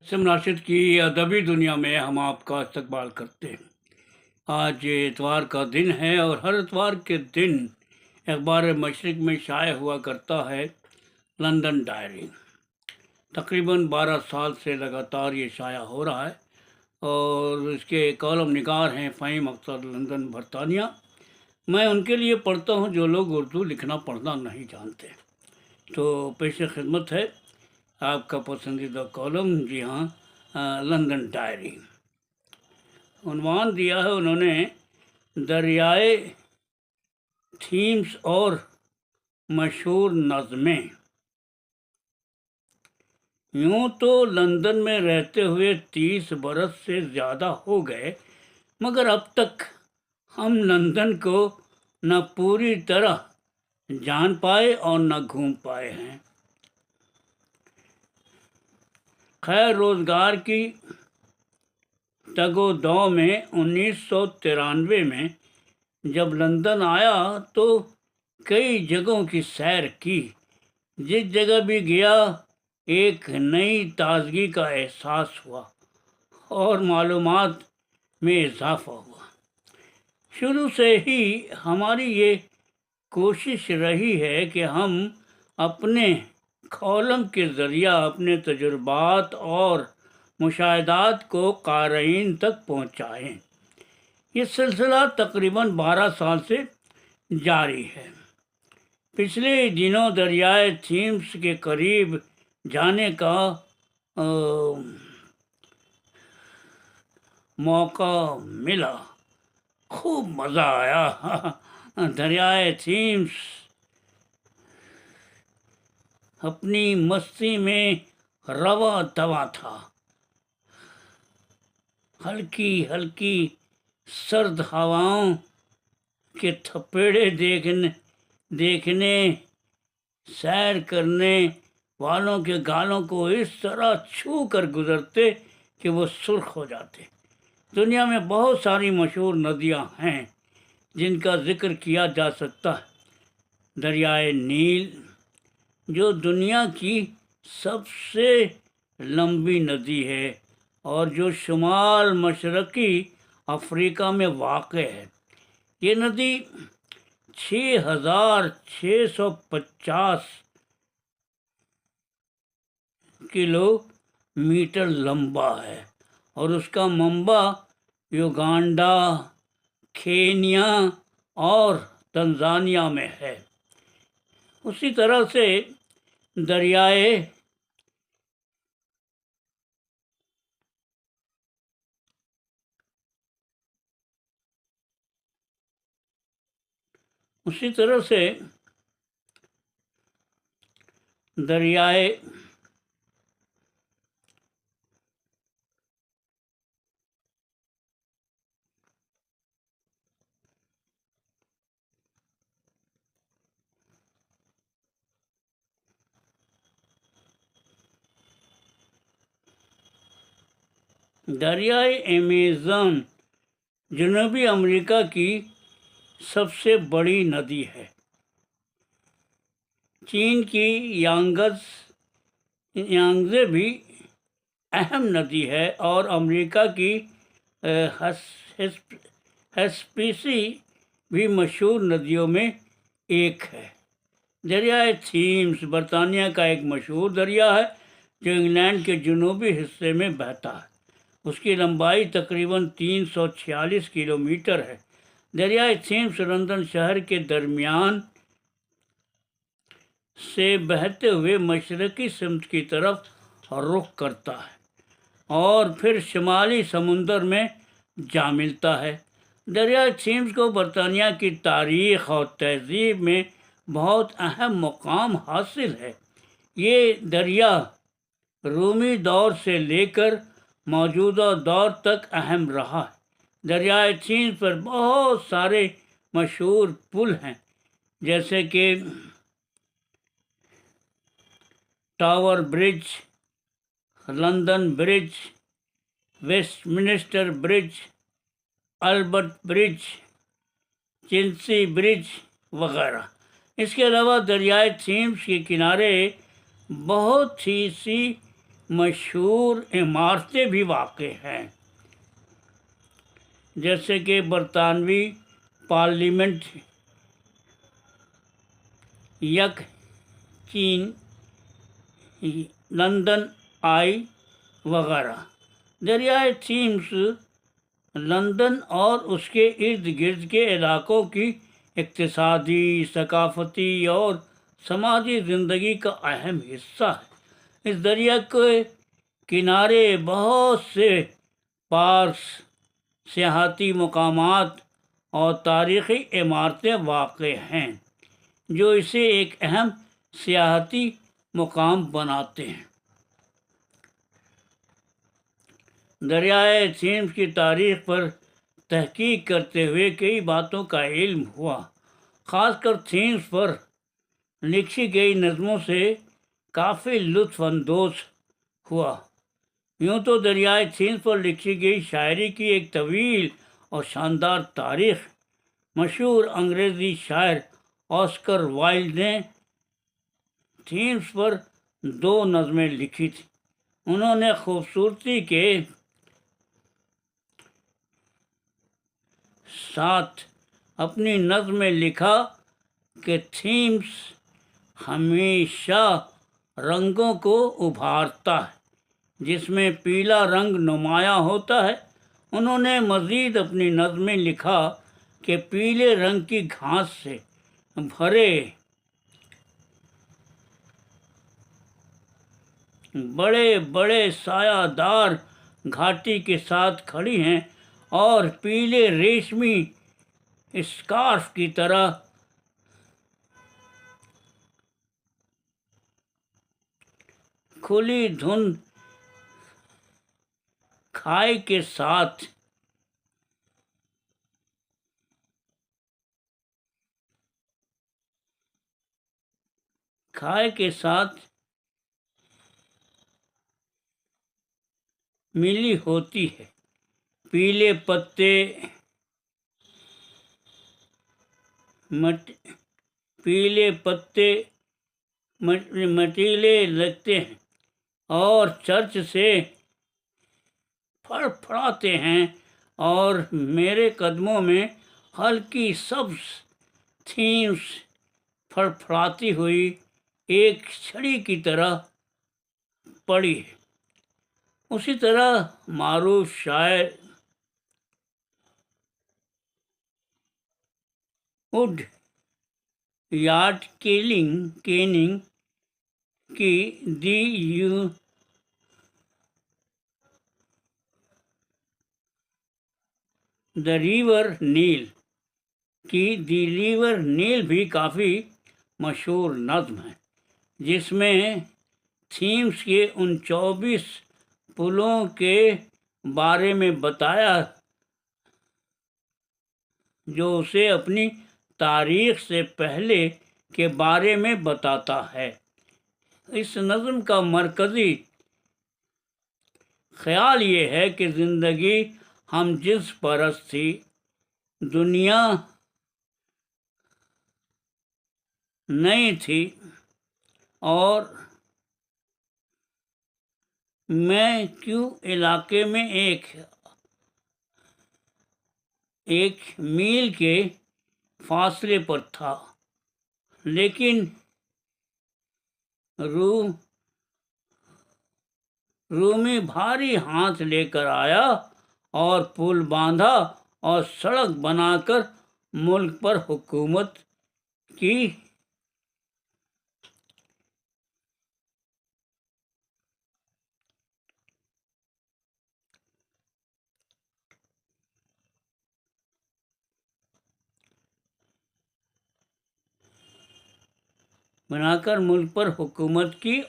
اسم ناشد کی ادبی دنیا میں ہم آپ کا استقبال کرتے ہیں۔ آج اتوار کا دن ہے اور ہر اتوار کے دن اخبار مشرق میں شائع ہوا کرتا ہے لندن ڈائری۔ تقریباً 12 سال سے لگاتار یہ شائع ہو رہا ہے اور اس کے کالم نگار ہیں فہیم اختر لندن برطانیہ۔ میں ان کے لیے پڑھتا ہوں جو لوگ اردو لکھنا پڑھنا نہیں جانتے۔ تو پیش خدمت ہے آپ کا پسندیدہ کالم، جی ہاں، لندن ڈائری۔ عنوان دیا ہے انہوں نے دریائے تھیمس اور مشہور نظمیں۔ یوں تو لندن میں رہتے ہوئے 30 برس سے زیادہ ہو گئے، مگر اب تک ہم لندن کو نہ پوری طرح جان پائے اور نہ گھوم پائے ہیں۔ خیر روزگار کی تگ و دو میں 1993 میں جب لندن آیا تو کئی جگہوں کی سیر کی۔ جس جگہ بھی گیا ایک نئی تازگی کا احساس ہوا اور معلومات میں اضافہ ہوا۔ شروع سے ہی ہماری یہ کوشش رہی ہے کہ ہم اپنے کالم کے ذریعہ اپنے تجربات اور مشاہدات کو قارئین تک پہنچائیں۔ یہ سلسلہ تقریباً 12 سال سے جاری ہے۔ پچھلے دنوں دریائے تھیمس کے قریب جانے کا موقع ملا، خوب مزہ آیا۔ دریائے تھیمس اپنی مستی میں رواں دواں تھا۔ ہلکی ہلکی سرد ہواؤں کے تھپیڑے دیکھنے سیر کرنے والوں کے گالوں کو اس طرح چھو کر گزرتے کہ وہ سرخ ہو جاتے۔ دنیا میں بہت ساری مشہور ندیاں ہیں جن کا ذکر کیا جا سکتا ہے۔ دریائے نیل جو دنیا کی سب سے لمبی ندی ہے اور جو شمال مشرقی افریقہ میں واقع ہے۔ یہ ندی 6650 کلومیٹر لمبا ہے اور اس کا منبع یوگانڈا، کینیا اور تنزانیہ میں ہے۔ اسی طرح سے دریائے دریائے ایمیزون جنوبی امریکہ کی سب سے بڑی ندی ہے۔ چین کی یانگزے بھی اہم ندی ہے اور امریکہ کی ہسپیسی بھی مشہور ندیوں میں ایک ہے۔ دریائے تھیمس برطانیہ کا ایک مشہور دریا ہے جو انگلینڈ کے جنوبی حصے میں بہتا ہے۔ اس کی لمبائی تقریباً 346 کلومیٹر ہے۔ دریائے تھیمس لندن شہر کے درمیان سے بہتے ہوئے مشرقی سمت کی طرف رخ کرتا ہے اور پھر شمالی سمندر میں جا ملتا ہے۔ دریائے تھیمس کو برطانیہ کی تاریخ اور تہذیب میں بہت اہم مقام حاصل ہے۔ یہ دریا رومی دور سے لے کر موجودہ دور تک اہم رہا ہے۔ دریائے تھیمس پر بہت سارے مشہور پل ہیں جیسے کہ ٹاور برج، لندن برج، ویسٹ منسٹر برج، البرٹ برج، چیلسی برج وغیرہ۔ اس کے علاوہ دریائے تھیمس کے کنارے بہت سی مشہور عمارتیں بھی واقع ہیں، جیسے کہ برطانوی پارلیمنٹ، یک چین، لندن آئی وغیرہ۔ دریائے تھیمس لندن اور اس کے ارد گرد کے علاقوں کی اقتصادی، ثقافتی اور سماجی زندگی کا اہم حصہ ہے۔ اس دریا کے کنارے بہت سے پارکس، سیاحتی مقامات اور تاریخی عمارتیں واقع ہیں جو اسے ایک اہم سیاحتی مقام بناتے ہیں۔ دریائے تھیمس کی تاریخ پر تحقیق کرتے ہوئے کئی باتوں کا علم ہوا، خاص کر تھیمس پر لکھی گئی نظموں سے کافی لطف اندوز ہوا۔ یوں تو دریائے تھیمس پر لکھی گئی شاعری کی ایک طویل اور شاندار تاریخ۔ مشہور انگریزی شاعر آسکر وائلڈ نے تھیمس پر 2 نظمیں لکھی تھیں۔ انہوں نے خوبصورتی کے ساتھ اپنی نظم میں لکھا کہ تھیمس ہمیشہ رنگوں کو ابھارتا ہے، جس میں پیلا رنگ نمایاں ہوتا ہے۔ انہوں نے مزید اپنی نظم میں لکھا کہ پیلے رنگ کی گھاس سے بھرے بڑے بڑے سایہ دار گھاٹی کے ساتھ کھڑی ہیں اور پیلے ریشمی اسکارف کی طرح کھلی دھند کھائی کے ساتھ ملی ہوتی ہے۔ پیلے پتے مٹیلے لگتے ہیں اور چرچ سے پھڑپھڑاتے ہیں، اور میرے قدموں میں ہلکی سبز تھیمس پھڑپھڑاتی ہوئی ایک چھڑی کی طرح پڑی ہے۔ اسی طرح معروف شاعر وڈ یارڈ کیننگ کی دی ریور نیل بھی کافی مشہور نظم ہے، جس میں تھیمس کے ان 24 پلوں کے بارے میں بتایا جو اسے اپنی تاریخ سے پہلے کے بارے میں بتاتا ہے۔ اس نظم کا مرکزی خیال یہ ہے کہ زندگی ہم جنس پرست تھی، دنیا نئی تھی، اور میں کیو علاقے میں ایک میل کے فاصلے پر تھا، لیکن رومی بھاری ہاتھ لے کر آیا اور پل باندھا اور سڑک بنا کر ملک پر حکومت کی۔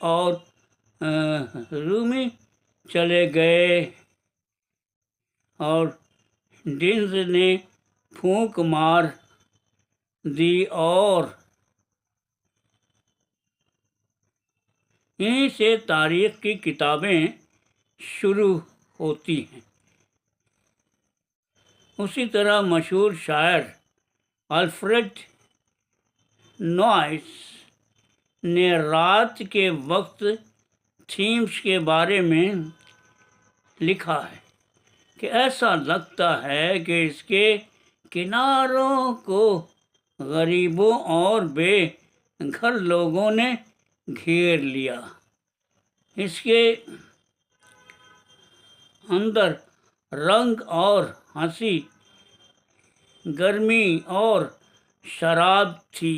اور رومی چلے گئے اور ڈینز نے پھونک مار دی، اور یہیں سے تاریخ کی کتابیں شروع ہوتی ہیں۔ اسی طرح مشہور شاعر الفریڈ نوائس نے رات کے وقت تھیمس کے بارے میں لکھا ہے کہ ایسا لگتا ہے کہ اس کے کناروں کو غریبوں اور بے گھر لوگوں نے گھیر لیا۔ اس کے اندر رنگ اور ہنسی، گرمی اور شراب تھی،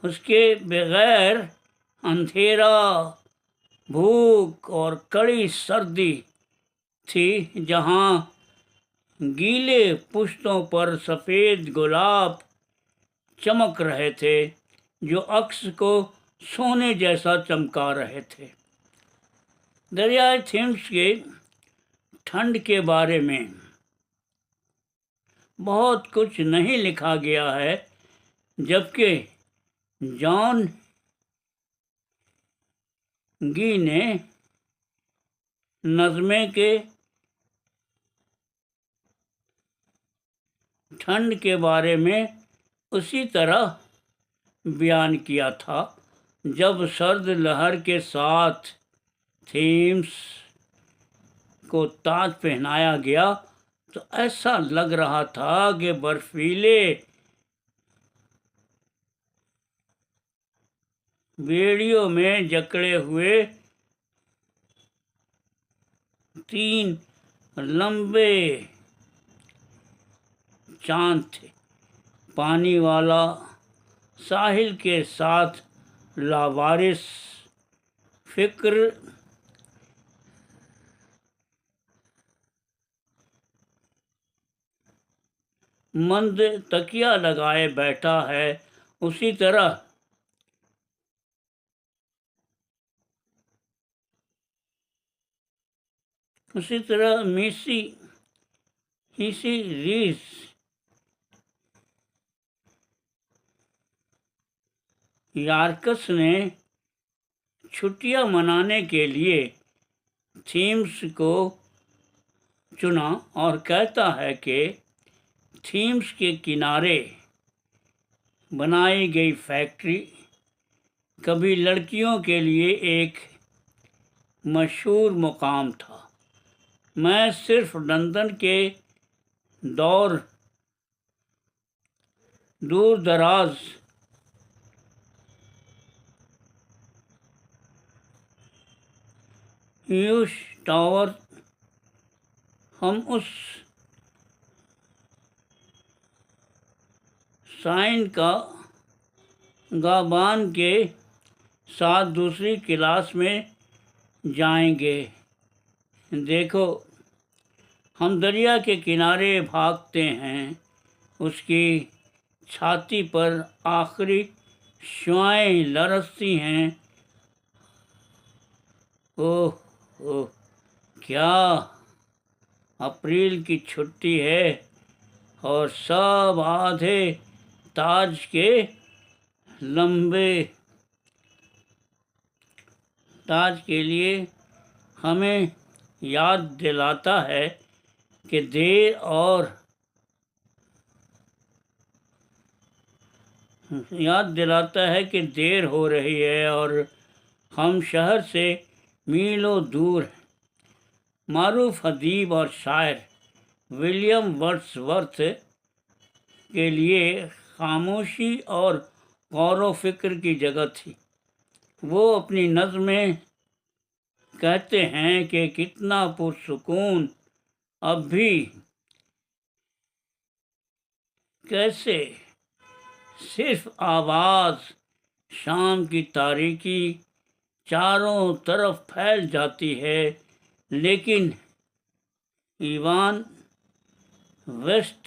اس کے بغیر اندھیرا، بھوک اور کڑی سردی تھی۔ جہاں گیلے پشتوں پر سفید گلاب چمک رہے تھے جو عکس کو سونے جیسا چمکا رہے تھے۔ دریائے تھیمس کے ٹھنڈ کے بارے میں بہت کچھ نہیں لکھا گیا ہے، جبکہ جان گی نے نظمیں کے ٹھنڈ کے بارے میں اسی طرح بیان کیا تھا۔ جب سرد لہر کے ساتھ تھیمس کو تاج پہنایا گیا تو ایسا لگ رہا تھا کہ برفیلے بیڑیوں میں جکڑے ہوئے 3 لمبے چاند تھے۔ پانی والا ساحل کے ساتھ لاوارث فکر مند تکیہ لگائے بیٹھا ہے، اسی طرح میسی ریس یارکس نے چھٹیاں منانے کے لیے تھیمس کو چنا اور کہتا ہے کہ تھیمس کے کنارے بنائی گئی فیکٹری کبھی لڑکیوں کے لیے ایک مشہور مقام تھا۔ میں صرف لندن کے دور دراز ہیوش ٹاور، ہم اس سائن کا گابان کے ساتھ دوسری کلاس میں جائیں گے۔ دیکھو، ہم دریا کے کنارے بھاگتے ہیں، اس کی چھاتی پر آخری شعاعیں لرزتی ہیں۔ اوہ اوہ، کیا اپریل کی چھٹی ہے اور سب آدھے تاج کے لیے ہمیں یاد دلاتا ہے کہ دیر ہو رہی ہے اور ہم شہر سے میلوں دور ہیں۔ معروف ادیب اور شاعر ولیم ورڈز ورتھ کے لیے خاموشی اور غور و فکر کی جگہ تھی۔ وہ اپنی نظم میں کہتے ہیں کہ کتنا پرسکون، اب بھی کیسے صرف آواز، شام کی تاریکی چاروں طرف پھیل جاتی ہے، لیکن ایوان ویسٹ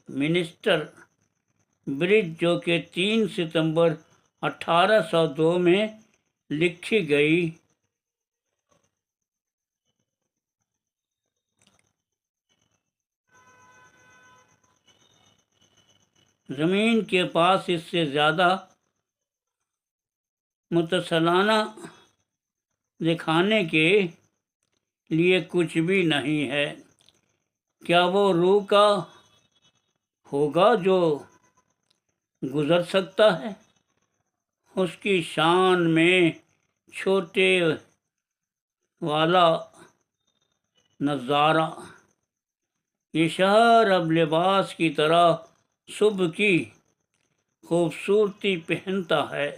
منسٹر برج جو کہ 3 ستمبر 1802 میں لکھی گئی زمین کے پاس اس سے زیادہ متصلانہ دکھانے کے لیے کچھ بھی نہیں ہے۔ کیا وہ روح کا ہوگا جو گزر سکتا ہے؟ اس کی شان میں چھوٹے والا نظارہ، یہ شہر اب لباس کی طرح صبح کی خوبصورتی پہنتا ہے،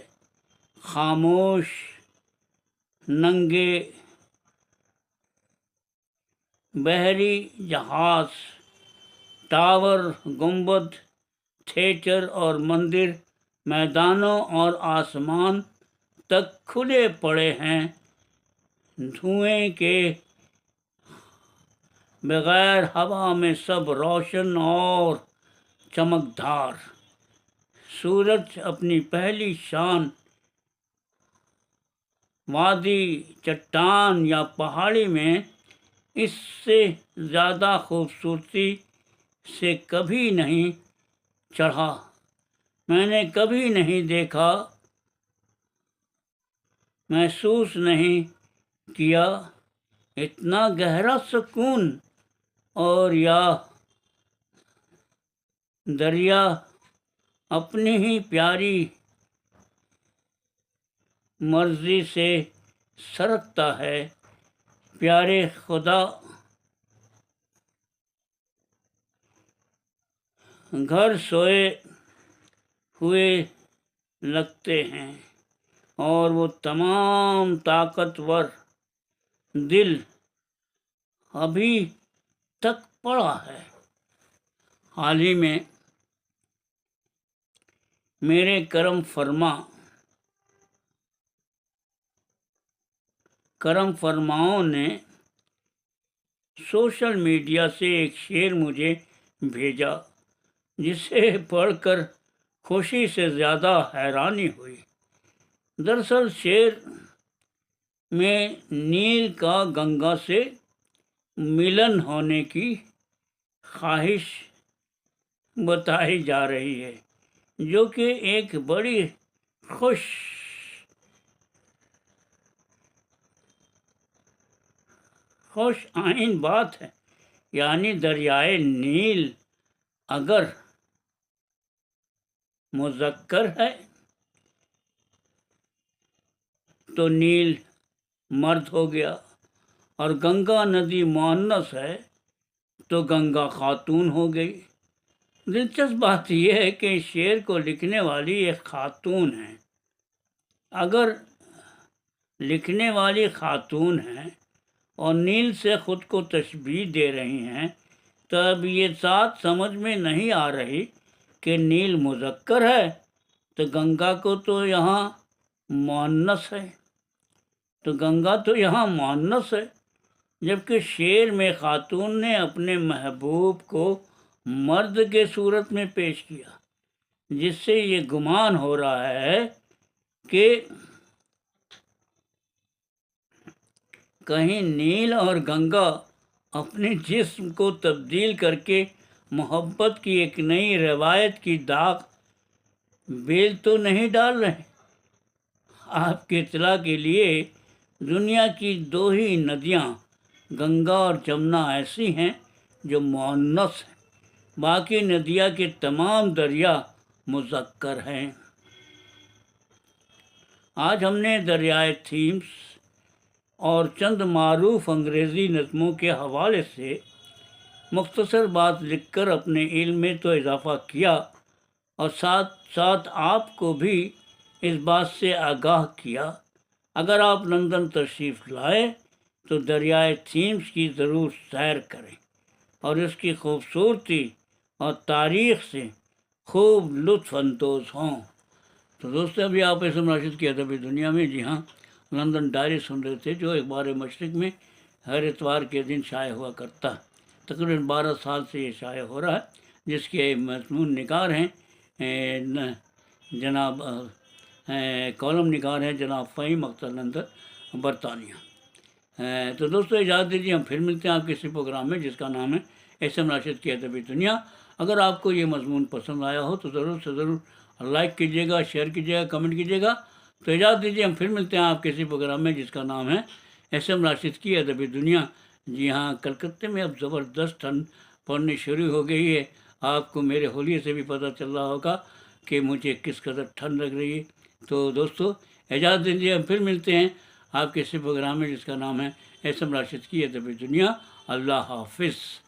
خاموش، ننگے بحری جہاز، ٹاور، گنبد، تھیٹر اور مندر میدانوں اور آسمان تک کھلے پڑے ہیں، دھوئیں کے بغیر ہوا میں سب روشن اور چمکدار۔ سورج اپنی پہلی شان وادی، چٹان یا پہاڑی میں اس سے زیادہ خوبصورتی سے کبھی نہیں چڑھا۔ میں نے کبھی نہیں دیکھا، محسوس نہیں کیا اتنا گہرا سکون، اور یا دریا اپنی ہی پیاری مرضی سے سرکتا ہے۔ پیارے خدا، گھر سوئے ہوئے لگتے ہیں اور وہ تمام طاقتور دل ابھی تک پڑا ہے۔ حال ہی میں میرے کرم فرماؤں نے سوشل میڈیا سے ایک شعر مجھے بھیجا، جسے پڑھ کر خوشی سے زیادہ حیرانی ہوئی۔ دراصل شعر میں نیل کا گنگا سے ملن ہونے کی خواہش بتائی جا رہی ہے، جو کہ ایک بڑی خوش آئین بات ہے۔ یعنی دریائے نیل اگر مذکر ہے تو نیل مرد ہو گیا، اور گنگا ندی مؤنث ہے تو گنگا خاتون ہو گئی۔ دلچسپ بات یہ ہے کہ اس شعر کو لکھنے والی ایک خاتون ہیں۔ اگر لکھنے والی خاتون ہیں اور نیل سے خود کو تشبیہ دے رہی ہیں، تو اب یہ بات سمجھ میں نہیں آ رہی کہ نیل مذکر ہے تو گنگا کو تو یہاں مؤنث ہے، جبکہ شعر میں خاتون نے اپنے محبوب کو مرد کے صورت میں پیش کیا، جس سے یہ گمان ہو رہا ہے کہ کہیں نیل اور گنگا اپنے جسم کو تبدیل کر کے محبت کی ایک نئی روایت کی داغ بیل تو نہیں ڈال رہے۔ آپ کی اطلاع کے لیے دنیا کی 2 ہی ندیاں گنگا اور جمنا ایسی ہیں جو مؤنث ہیں، باقی ندیاں کے تمام دریا مذکر ہیں۔ آج ہم نے دریائے تھیمس اور چند معروف انگریزی نظموں کے حوالے سے مختصر بات لکھ کر اپنے علم میں تو اضافہ کیا، اور ساتھ ساتھ آپ کو بھی اس بات سے آگاہ کیا۔ اگر آپ لندن تشریف لائے تو دریائے تھیمس کی ضرور سیر کریں اور اس کی خوبصورتی اور تاریخ سے خوب لطف اندوز ہوں۔ تو دوستو، ابھی آپ اسم راشد کی ادبی دنیا میں، جی ہاں، لندن ڈائری سن رہے تھے، جو اخبار مشرق میں ہر اتوار کے دن شائع ہوا کرتا ہے۔ تقریباً 12 سال سے یہ شائع ہو رہا ہے، جس کے مضمون نگار ہیں جناب کالم نگار ہیں جناب فہیم اختر لندن، برطانیہ۔ تو دوستو، اجازت دیجیے، ہم پھر ملتے ہیں آپ کسی پروگرام میں جس کا نام ہے اسم راشد کی ادبی دنیا۔ اگر آپ کو یہ مضمون پسند آیا ہو تو ضرور سے ضرور لائک کیجیے گا، شیئر کیجیے گا، کمنٹ کیجیے گا۔ تو اجازت دیجیے، ہم پھر ملتے ہیں آپ کسی پروگرام میں جس کا نام ہے اسم راشد کی ادبی دنیا۔ جی ہاں، کلکتے میں اب زبردست ٹھنڈ پڑنی شروع ہو گئی ہے۔ آپ کو میرے ہولیے سے بھی پتہ چل رہا ہوگا کہ مجھے کس قدر ٹھنڈ لگ رہی ہے۔ تو دوستو، اجازت دیجیے، ہم پھر ملتے ہیں آپ کے اسی پروگرام میں جس کا نام ہے احسن راشد کی ادب دنیا۔ اللہ حافظ۔